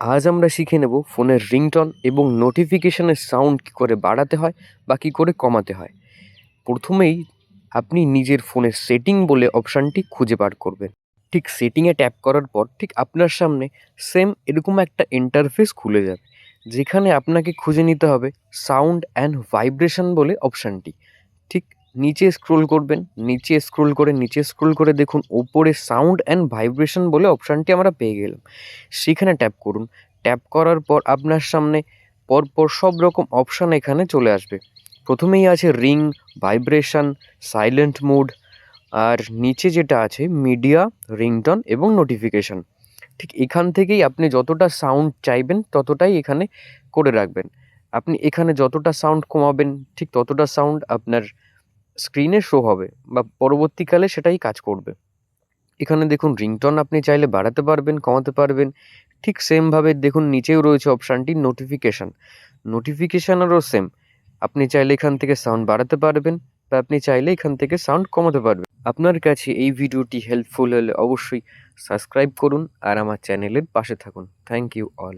আজ আমরা শিখে নেব ফোনের রিংটোন এবং নোটিফিকেশনের সাউন্ড কী করে বাড়াতে হয় বা কী করে কমাতে হয়। প্রথমেই আপনি নিজের ফোনের সেটিং বলে অপশানটি খুঁজে বার করবেন। ঠিক সেটিংয়ে ট্যাপ করার পর ঠিক আপনার সামনে সেম এরকম একটা ইন্টারফেস খুলে যাবে, যেখানে আপনাকে খুঁজে নিতে হবে সাউন্ড অ্যান্ড ভাইব্রেশন বলে অপশানটি। ঠিক নিচে স্ক্রোল করবেন, নিচে স্ক্রোল করে দেখুন ওপরে সাউন্ড অ্যান্ড ভাইব্রেশন বলে অপশানটি আমরা পেয়ে গেলাম। সেখানে ট্যাপ করুন। ট্যাপ করার পর আপনার সামনে পরপর সব রকম অপশান এখানে চলে আসবে। প্রথমেই আছে রিং, ভাইব্রেশন, সাইলেন্ট মোড, আর নিচে যেটা আছে মিডিয়া, রিংটোন এবং নোটিফিকেশন। ঠিক এখান থেকেই আপনি যতটা সাউন্ড চাইবেন ততটাই এখানে করে রাখবেন। আপনি এখানে যতটা সাউন্ড কমাবেন ঠিক ততটা সাউন্ড আপনার স্ক্রিনে শো হবে বা পরবর্তীকালে সেটাই কাজ করবে। এখানে দেখুন রিংটোন আপনি চাইলে বাড়াতে পারবেন, কমাতে পারবেন। ঠিক সেমভাবে দেখুন নিচেও রয়েছে অপশানটি নোটিফিকেশান। নোটিফিকেশানেরও সেম। আপনি চাইলে এখান থেকে সাউন্ড বাড়াতে পারবেন বা আপনি চাইলে এখান থেকে সাউন্ড কমাতে পারবেন। আপনার কাছে এই ভিডিওটি হেল্পফুল হলে অবশ্যই সাবস্ক্রাইব করুন আর আমার চ্যানেলের পাশে থাকুন। Thank you all.